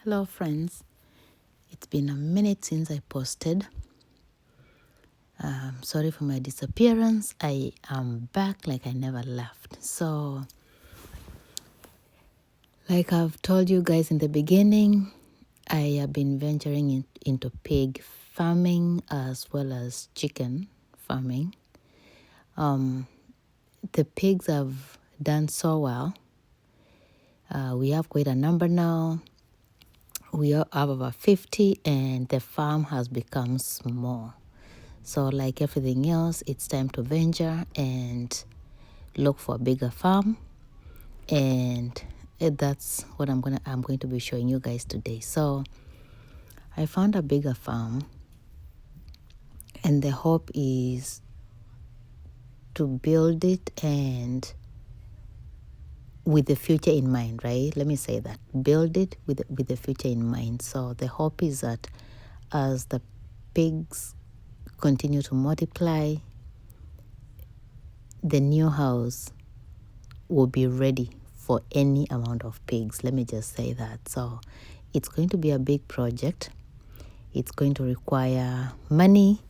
Hello friends, it's been a minute since I posted. Sorry for my disappearance. I am back like I never left. So, like I've told you guys in the beginning, I have been venturing into pig farming as well as chicken farming. The pigs have done so well. We have quite a number now. We have over 50 and the farm has become small. So like everything else, it's time to venture and look for a bigger farm. And that's what I'm going to be showing you guys today. So I found a bigger farm and the hope is to build it and with the future in mind, right? Let me say that. Build it with the future in mind. So the hope is that as the pigs continue to multiply, the new house will be ready for any amount of pigs. Let me just say that. So it's going to be a big project. It's going to require money.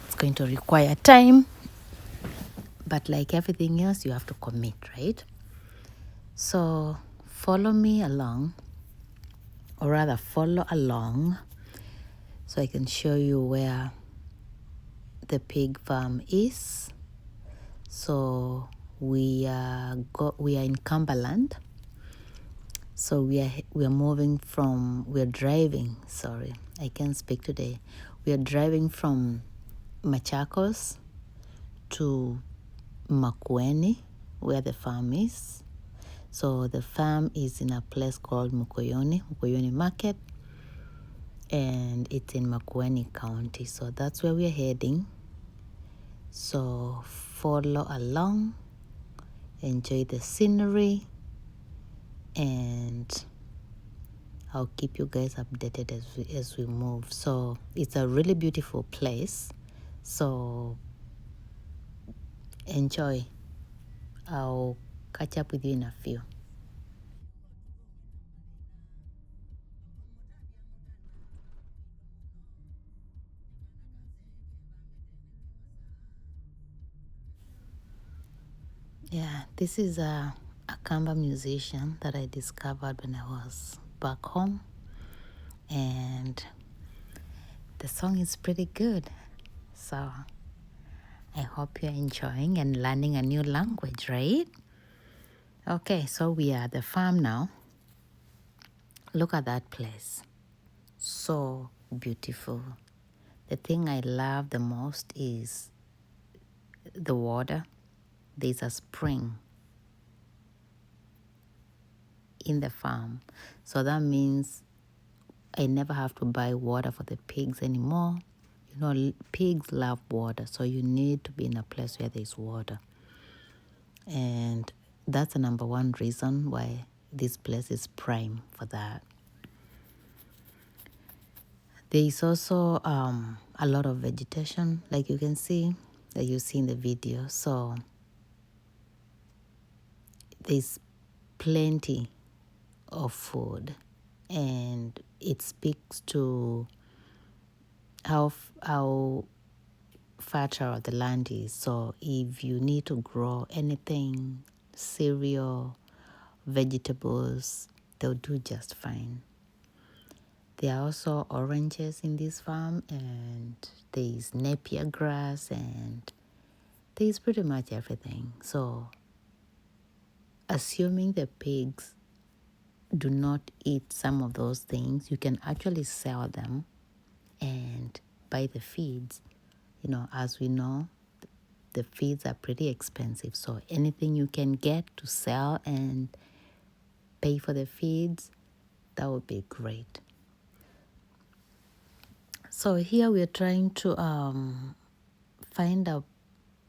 It's going to require time. But like everything else, you have to commit, right? So follow me along, or rather follow along so I can show you where the pig farm is. So we are in Cumberland. So we are driving, sorry, I can't speak today. We are driving from Machakos to Makueni, where the farm is. So the farm is in a place called Mukoyoni Market, and it's in Makueni County. So that's where we're heading. So follow along, enjoy the scenery, and I'll keep you guys updated as we move. So it's a really beautiful place. So enjoy. I'll catch up with you in a few. Yeah, this is a Kamba musician that I discovered when I was back home. And the song is pretty good. So I hope you're enjoying and learning a new language, right? Okay, so we are at the farm now. Look at that place. So beautiful. The thing I love the most is the water. There's a spring in the farm. So that means I never have to buy water for the pigs anymore. You know, pigs love water, so you need to be in a place where there's water. And that's the number one reason why this place is prime for that. There is also a lot of vegetation, like you can see, that you see in the video. So there's plenty of food, and it speaks to how fertile the land is. So if you need to grow anything, cereal, vegetables, they'll do just fine. There are also oranges in this farm, and there's napier grass, and there's pretty much everything. So assuming the pigs do not eat some of those things, you can actually sell them and buy the feeds. You know, as we know, the feeds are pretty expensive. So anything you can get to sell and pay for the feeds, that would be great. So here we are trying to find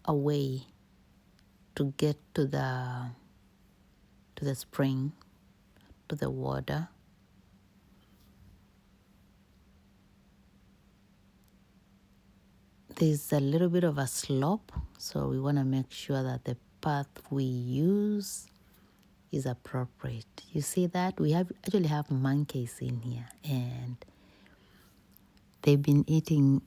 a way to get to the spring, to the water. There's a little bit of a slope, so we want to make sure that the path we use is appropriate. You see that? We actually have monkeys in here, and they've been eating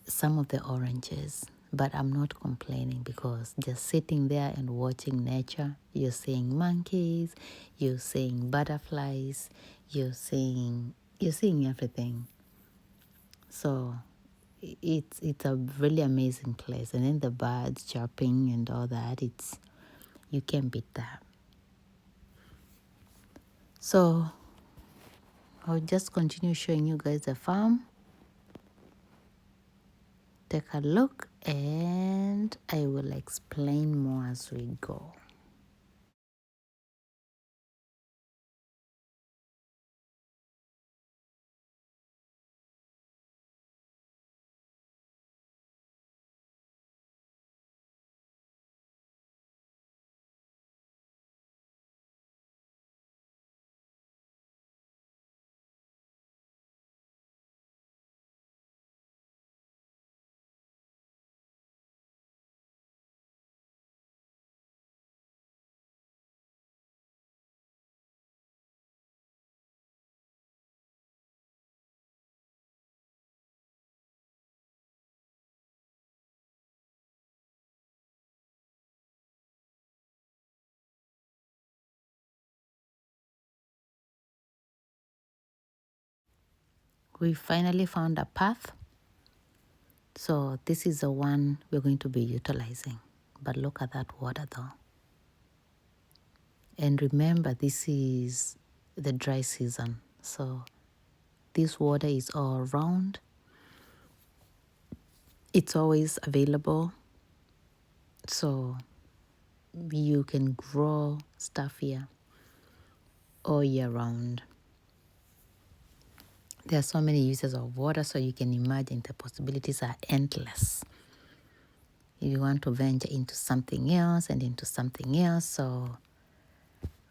some of the oranges, but I'm not complaining because just sitting there and watching nature, you're seeing monkeys, you're seeing butterflies, you're seeing everything. So it's a really amazing place, and then the birds chirping and all that, you can't beat that. So I'll just continue showing you guys the farm. Take a look, and I will explain more as we go. We finally found a path. So this is the one we're going to be utilizing. But look at that water though. And remember, this is the dry season. So this water is all around. It's always available. So you can grow stuff here all year round. There are so many uses of water, so you can imagine the possibilities are endless. If you want to venture into something else and into something else, so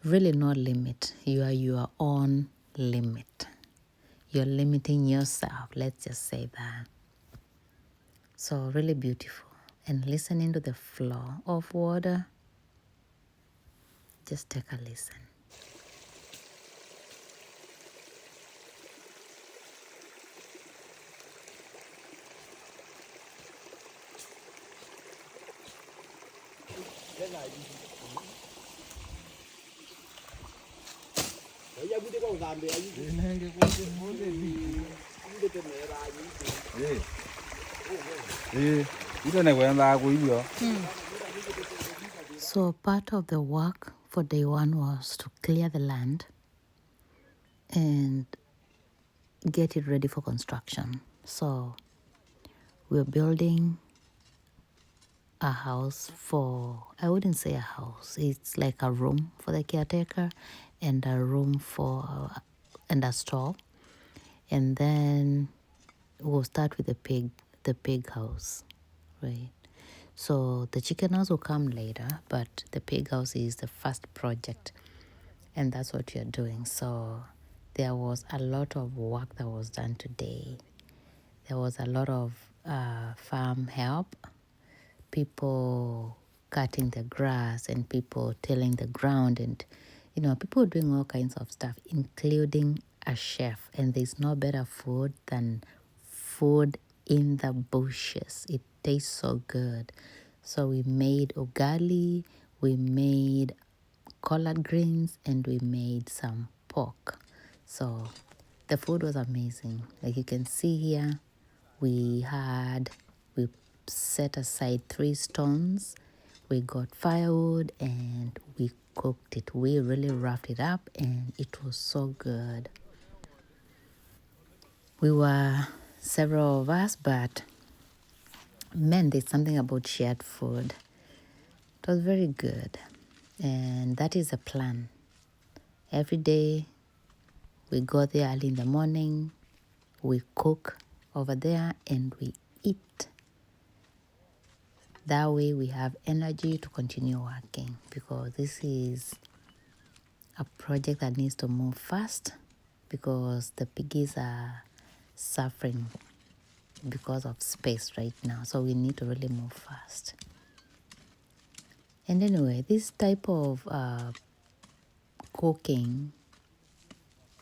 really no limit. You are your own limit. You're limiting yourself, let's just say that. So really beautiful. And listening to the flow of water, just take a listen. So part of the work for day one was to clear the land and get it ready for construction. So we're building a house I wouldn't say a house, it's like a room for the caretaker and a room and a store. And then we'll start with the pig house, right? So the chicken house will come later, but the pig house is the first project, and that's what you're doing. So there was a lot of work that was done today. There was a lot of farm help, people cutting the grass and people tilling the ground, and people doing all kinds of stuff, including a chef. And there's no better food than food in the bushes. It tastes so good. So we made ugali, we made collard greens, and we made some pork. So the food was amazing. Like you can see here, we set aside 3 stones. We got firewood and we cooked it. We really roughed it up and it was so good. We were several of us, but man, there's something about shared food. It was very good. And that is the plan. Every day we go there early in the morning, we cook over there and we eat. That way we have energy to continue working, because this is a project that needs to move fast because the piggies are suffering because of space right now. So we need to really move fast. And anyway, this type of cooking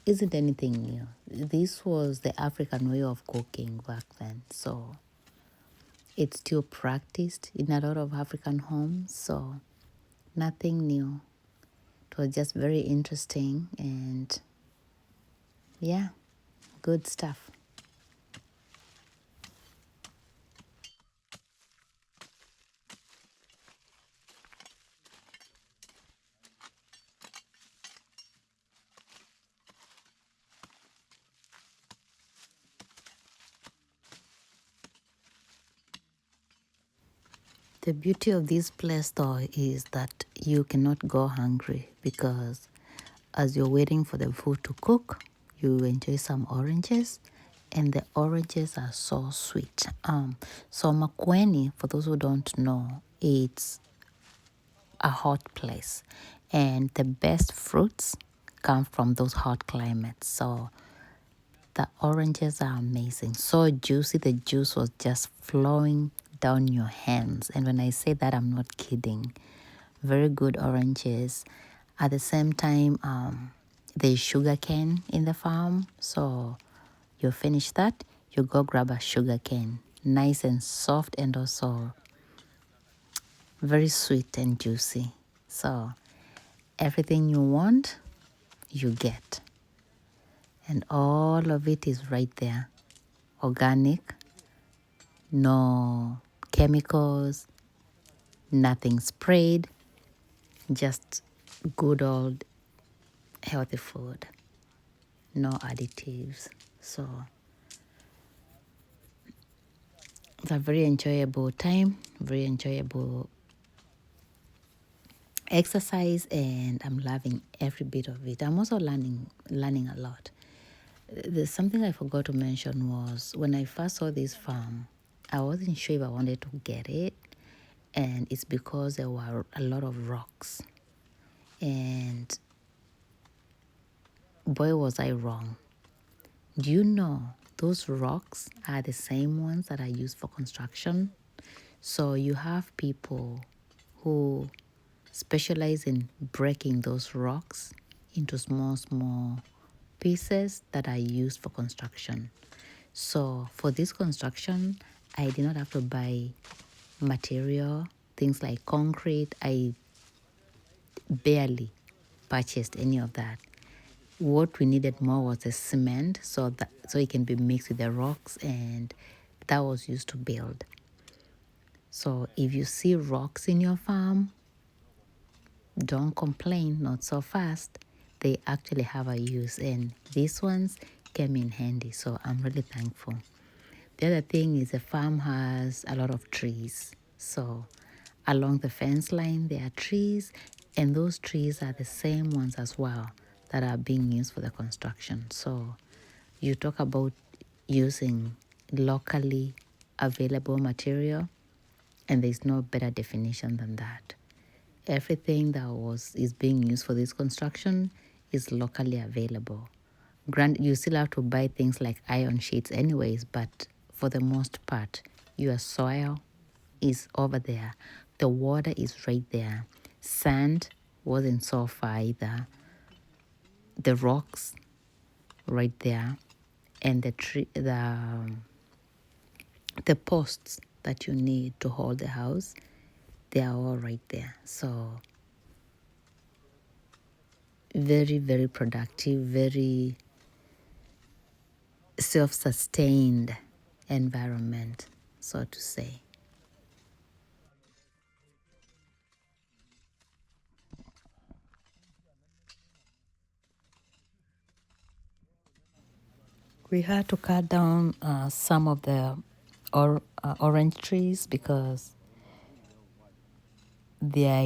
isn't anything new. This was the African way of cooking back then. So it's still practiced in a lot of African homes. So nothing new. It was just very interesting and yeah, good stuff. The beauty of this place though is that you cannot go hungry because as you're waiting for the food to cook, you enjoy some oranges and the oranges are so sweet. So Makweni, for those who don't know, it's a hot place and the best fruits come from those hot climates. So the oranges are amazing, so juicy. The juice was just flowing down your hands. And when I say that, I'm not kidding. Very good oranges. At the same time, there's sugar cane in the farm. So you finish that, you go grab a sugar cane. Nice and soft and also very sweet and juicy. So everything you want, you get. And all of it is right there. Organic, no chemicals, nothing sprayed, just good old healthy food, no additives. So it's a very enjoyable time, very enjoyable exercise, and I'm loving every bit of it. I'm also learning a lot. There's something I forgot to mention was when I first saw this farm, I wasn't sure if I wanted to get it, and it's because there were a lot of rocks. And boy, was I wrong. Do you know those rocks are the same ones that are used for construction? So you have people who specialize in breaking those rocks into small pieces that are used for construction. So for this construction, I did not have to buy material, things like concrete. I barely purchased any of that. What we needed more was the cement so it can be mixed with the rocks, and that was used to build. So if you see rocks in your farm, don't complain, not so fast. They actually have a use, and these ones came in handy, so I'm really thankful. The other thing is the farm has a lot of trees. So along the fence line, there are trees, and those trees are the same ones as well that are being used for the construction. So you talk about using locally available material, and there's no better definition than that. Everything that is being used for this construction is locally available. You still have to buy things like iron sheets anyways, but for the most part, your soil is over there. The water is right there. Sand wasn't so far either. The rocks right there, and the posts that you need to hold the house, they are all right there. So very, very productive, very self-sustained environment, so to say. We had to cut down some of the orange trees because they are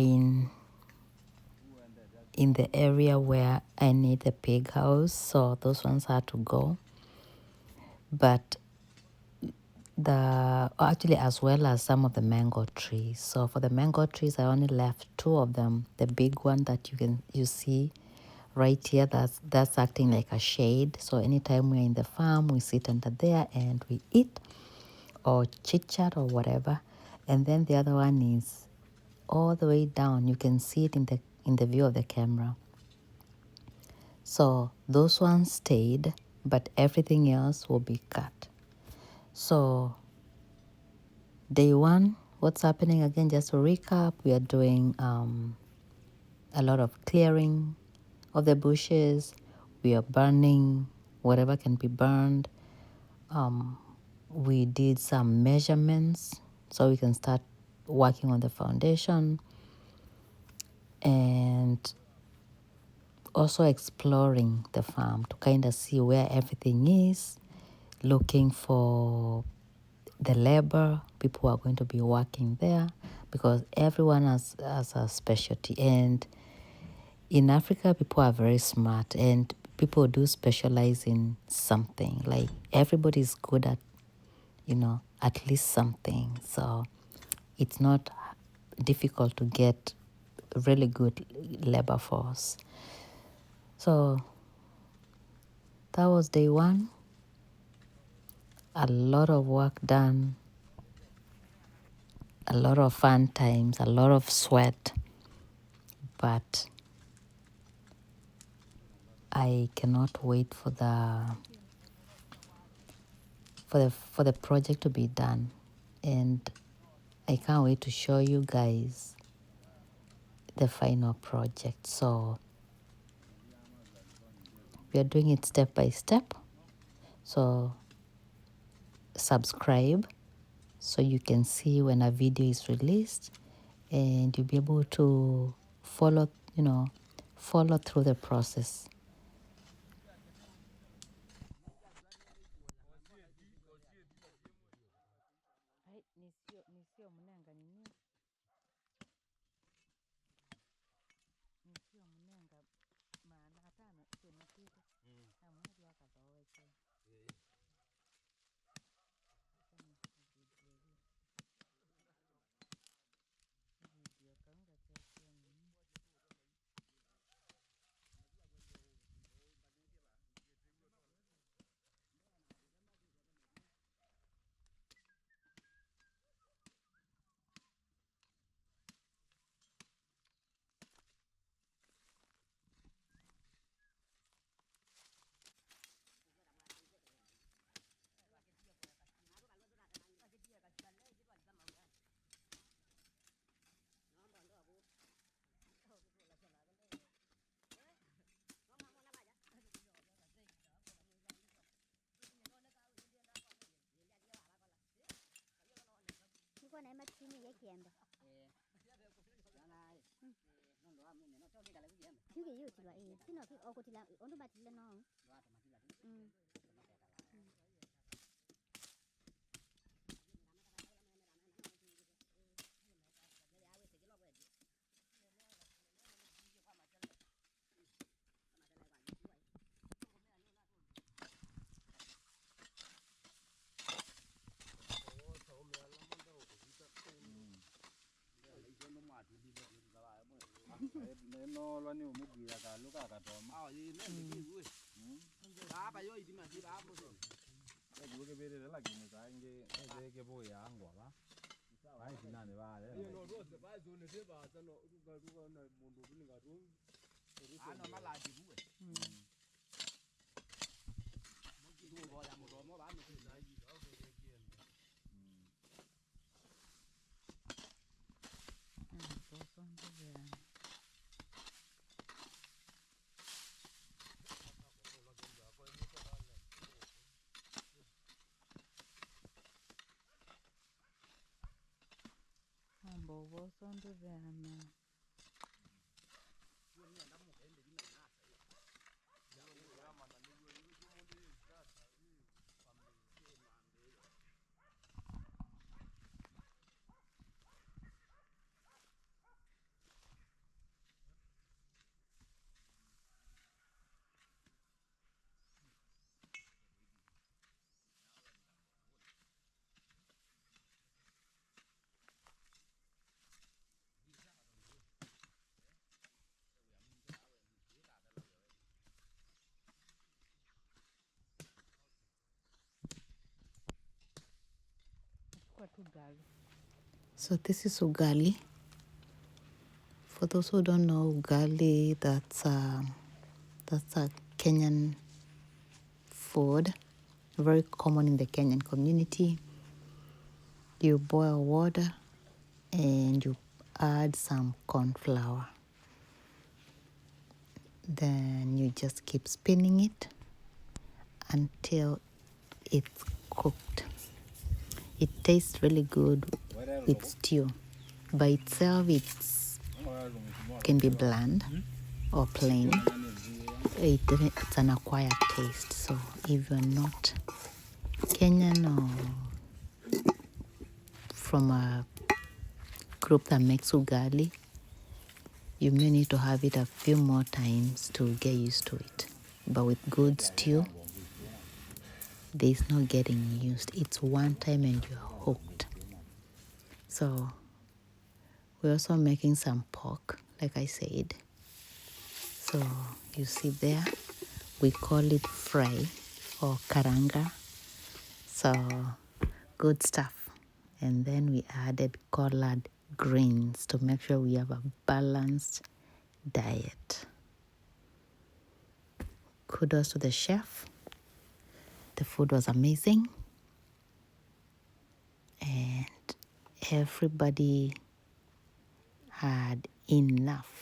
in the area where I need a pig house, so those ones had to go. But actually as well as some of the mango trees. So for the mango trees, I only left two of them. The big one that you see right here, that's acting like a shade. So anytime we're in the farm, we sit under there and we eat or chit chat or whatever. And then the other one is all the way down. You can see it in the view of the camera. So those ones stayed, but everything else will be cut. So day one, what's happening again, just to recap, we are doing a lot of clearing of the bushes. We are burning whatever can be burned. We did some measurements so we can start working on the foundation, and also exploring the farm to kind of see where everything is, looking for the labor, people who are going to be working there, because everyone has a specialty. And in Africa, people are very smart and people do specialize in something. Like everybody's good at, at least something. So it's not difficult to get really good labor force. So that was day one. A lot of work done, a lot of fun times, a lot of sweat, but I cannot wait for the project to be done, and I can't wait to show you guys the final project. So we are doing it step by step. So subscribe so you can see when a video is released, and you'll be able to follow through the process. So this is ugali. For those who don't know ugali, that's That's a Kenyan food, very common in the Kenyan community. You boil water and you add some corn flour. Then you just keep spinning it until it's cooked. It tastes really good with stew. By itself, it can be bland or plain. It's an acquired taste. So if you're not Kenyan or from a group that makes ugali, you may need to have it a few more times to get used to it. But with good stew, there's no getting used. It's one time and you're hooked. So we're also making some pork, like I said. So you see there, we call it fry or karanga. So good stuff. And then we added collard greens to make sure we have a balanced diet. Kudos to the chef. The food was amazing. And everybody had enough.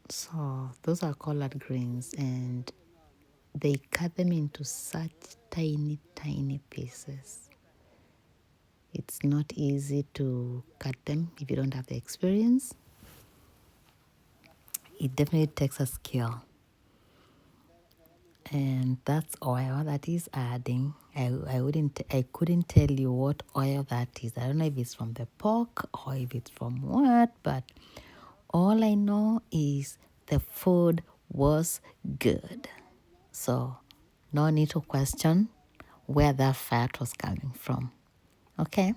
So those are collard greens, and they cut them into such tiny, tiny pieces. It's not easy to cut them if you don't have the experience. It definitely takes a skill. And that's oil that is adding. I couldn't tell you what oil that is. I don't know if it's from the pork or if it's from what, but all I know is the food was good. So no need to question where that fat was coming from. Okay?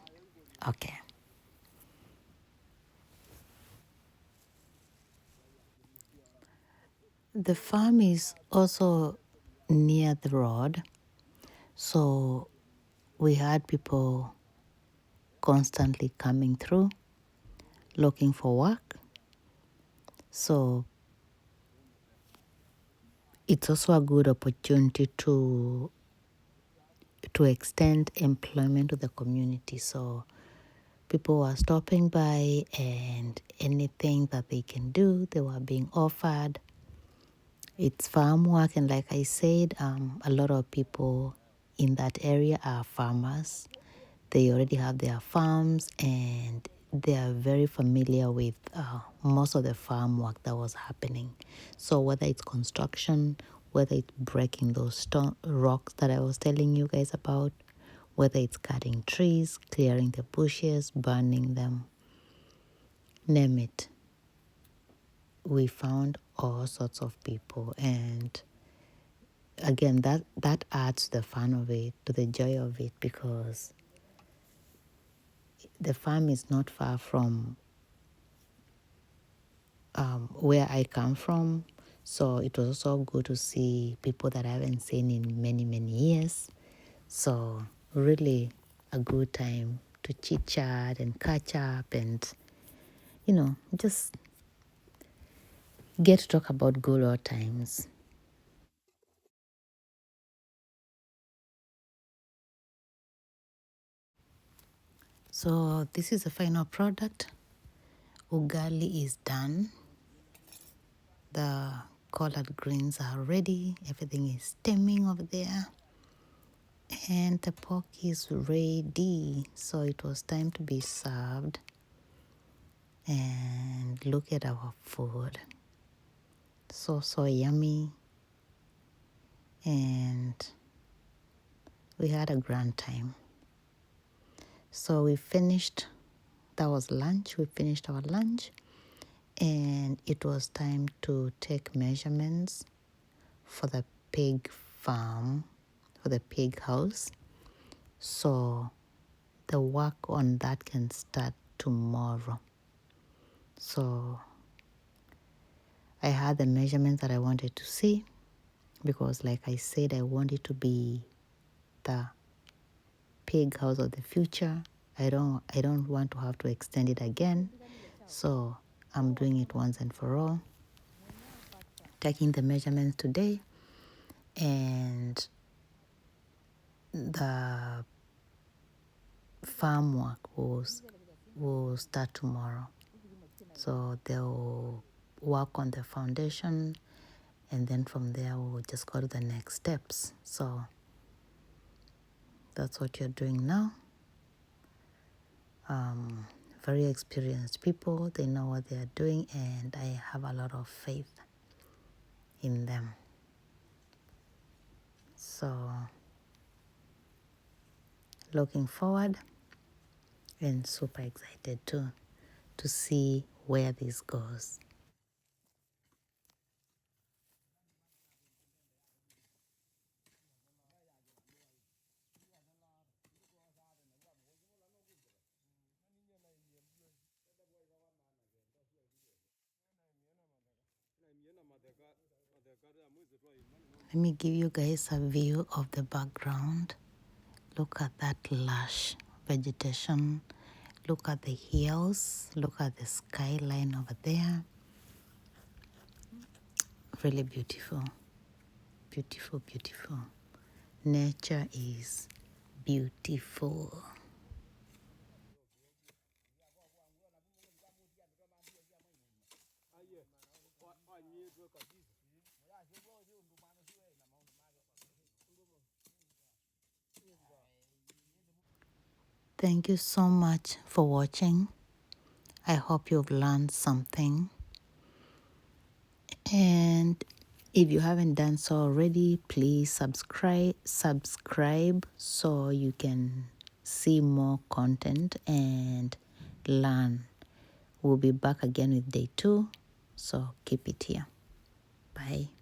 Okay. The farm is also near the road. So we had people constantly coming through looking for work. So it's also a good opportunity to extend employment to the community. So people were stopping by, and anything that they can do, they were being offered. It's farm work, and like I said, a lot of people in that area are farmers. They already have their farms, and they are very familiar with most of the farm work that was happening. So whether it's construction, whether it's breaking those rocks that I was telling you guys about, whether it's cutting trees, clearing the bushes, burning them, name it. We found all sorts of people, and again, that adds to the fun of it, to the joy of it, because the farm is not far from where I come from. So it was also good to see people that I haven't seen in many, many years. So really a good time to chit chat and catch up and, just get to talk about good old times. So this is the final product. Ugali is done. The collard greens are ready. Everything is steaming over there. And the pork is ready. So it was time to be served. And look at our food. So yummy. And we had a grand time. So we finished. That was lunch. We finished our lunch. And it was time to take measurements for the pig farm, for the pig house. So the work on that can start tomorrow. So I had the measurements that I wanted to see, because like I said, I want it to be the pig house of the future. I don't want to have to extend it again. So I'm doing it once and for all, taking the measurements today, and the farm work will start tomorrow. So they'll work on the foundation, and then from there we'll just go to the next steps. So that's what you're doing now. Very experienced people, they know what they are doing, and I have a lot of faith in them. So looking forward and super excited too to see where this goes. Let me give you guys a view of the background. Look at that lush vegetation. Look at the hills. Look at the skyline over there. Really beautiful. Beautiful, beautiful. Nature is beautiful. Thank you so much for watching. I hope you've learned something. And if you haven't done so already, please subscribe so you can see more content and learn. We'll be back again with day 2, so keep it here. Bye.